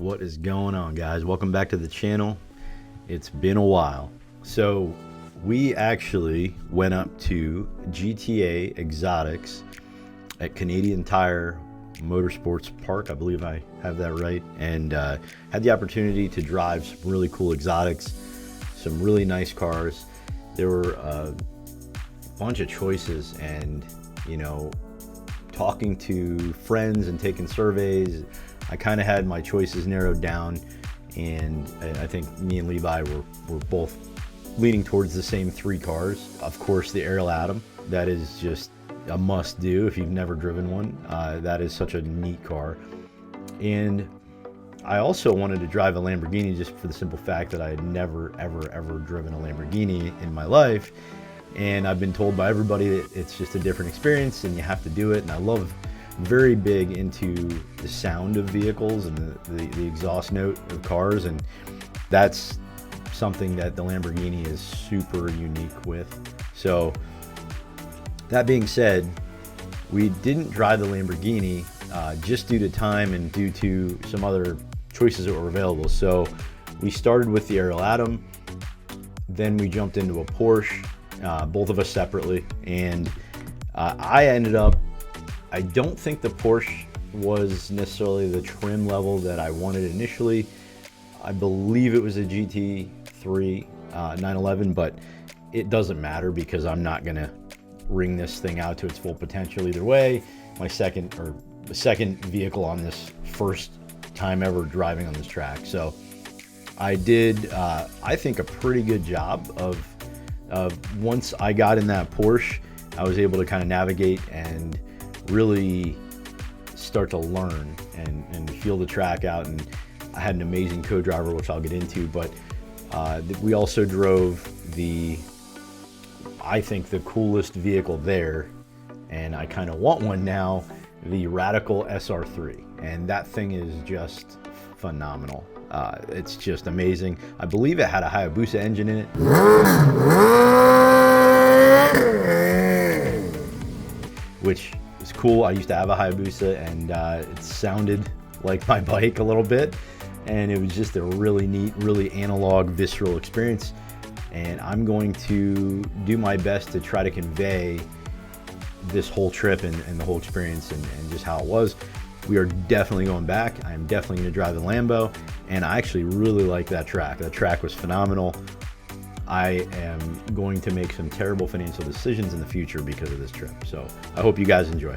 What is going on, guys? Welcome back to the channel. It's been a while. So we actually went up to GTA Exotics at Canadian Tire Motorsports Park. I believe I have that right. And had the opportunity to drive some really cool exotics, some really nice cars. There were a bunch of choices, and you know, talking to friends and taking surveys, I kind of had my choices narrowed down, and I think me and Levi were both leaning towards the same three cars. Of course, the Ariel, that is just a must do if you've never driven one. That is such a neat car. And I also wanted to drive a Lamborghini, just for the simple fact that I had never ever driven a Lamborghini in my life, and I've been told by everybody that it's just a different experience and you have to do it. And I love, very big into the sound of vehicles and the exhaust note of cars, and that's something that the Lamborghini is super unique with. So that being said, we didn't drive the Lamborghini just due to time and due to some other choices that were available. So we started with the Ariel, then we jumped into a Porsche, both of us separately, and I ended up, I don't think the Porsche was necessarily the trim level that I wanted initially. I believe it was a GT3 911, but it doesn't matter because I'm not gonna wring this thing out to its full potential either way. The second vehicle on this, first time ever driving on this track. So I did, I think, a pretty good job of once I got in that Porsche, I was able to kind of navigate and really start to learn and feel the track out. And I had an amazing co-driver, which I'll get into, but we also drove I think the coolest vehicle there, and I kind of want one now, the Radical SR3, and that thing is just phenomenal. It's just amazing. I believe it had a Hayabusa engine in it, which is cool. I used to have a Hayabusa, and it sounded like my bike a little bit, and it was just a really neat, really analog, visceral experience. And I'm going to do my best to try to convey this whole trip and the whole experience and just how it was. We are definitely going back. I'm definitely going to drive the Lambo, and I actually really like that track. That track was phenomenal. I am going to make some terrible financial decisions in the future because of this trip. So I hope you guys enjoy.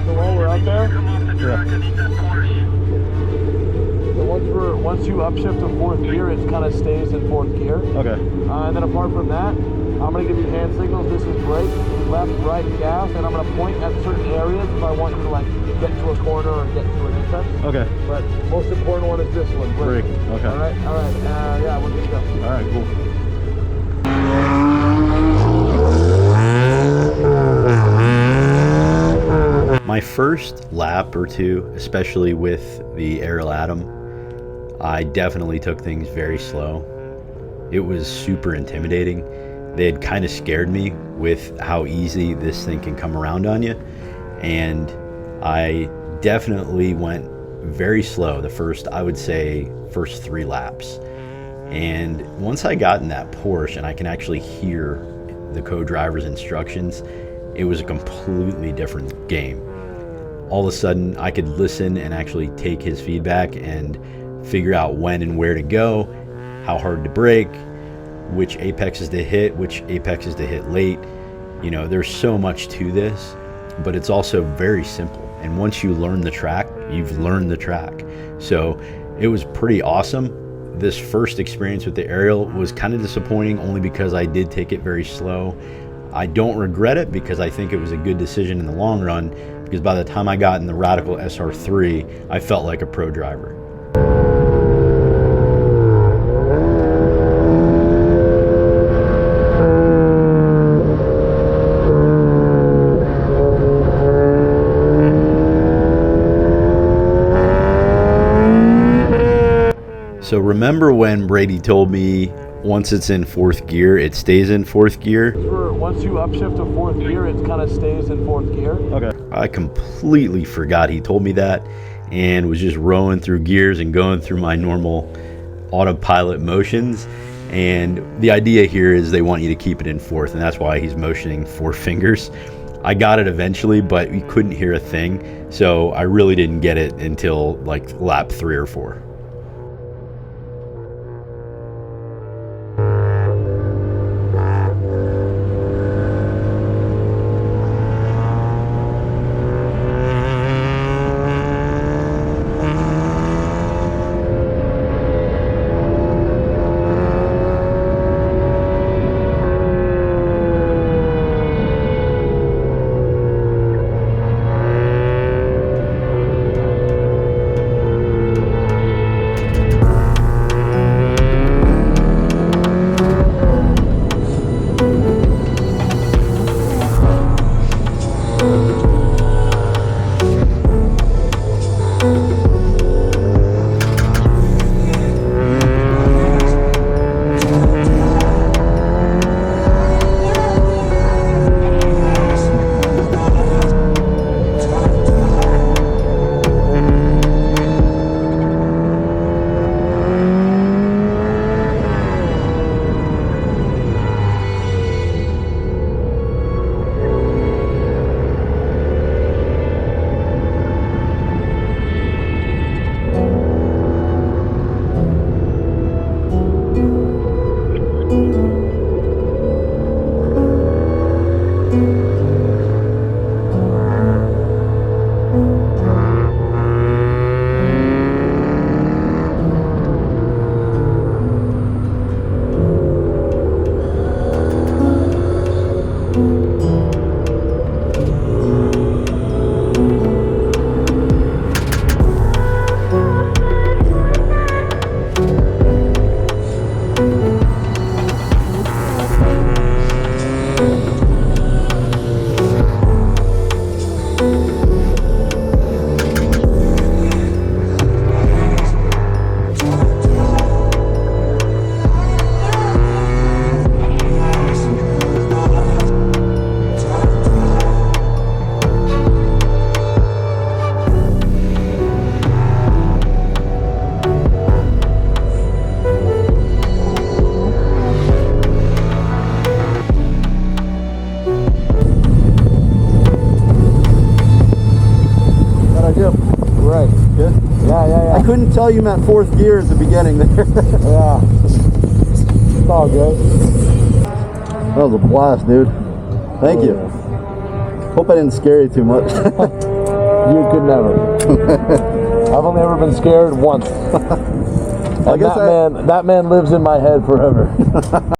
So while we're out there, so once you upshift to fourth gear, it kind of stays in fourth gear. Okay. And then apart from that, I'm going to give you hand signals. This is brake, left, right, gas, and I'm going to point at certain areas if I want you to like get to a corner or get to an entrance. Okay. But most important one is this one, brake. Okay. All right. Yeah, we're good to go. All right, cool. My first lap or two, especially with the Ariel, I definitely took things very slow. It was super intimidating. They had kind of scared me with how easy this thing can come around on you. And I definitely went very slow the first, I would say, first 3 laps. And once I got in that Porsche and I can actually hear the co-driver's instructions, it was a completely different game. All of a sudden, I could listen and actually take his feedback and figure out when and where to go, how hard to brake, which apexes to hit, which apexes to hit late. You know, there's so much to this, but it's also very simple. And once you learn the track, you've learned the track. So it was pretty awesome. this first experience with the Ariel was kind of disappointing, only because I did take it very slow. I don't regret it because I think it was a good decision in the long run, because by the time I got in the Radical SR3, I felt like a pro driver. So remember when Brady told me once it's in fourth gear, it stays in fourth gear? Once you upshift to fourth gear, it kind of stays in fourth gear. Okay. I completely forgot he told me that, and was just rolling through gears and going through my normal autopilot motions. And the idea here is they want you to keep it in fourth, and that's why he's motioning 4 fingers. I got it eventually, but we couldn't hear a thing, so I really didn't get it until like lap 3 or 4. I couldn't tell you meant fourth gear at the beginning there. Yeah. It's all good. That was a blast, dude. Thank you. Hope I didn't scare you too much. You could never. I've only ever been scared once. And that man lives in my head forever.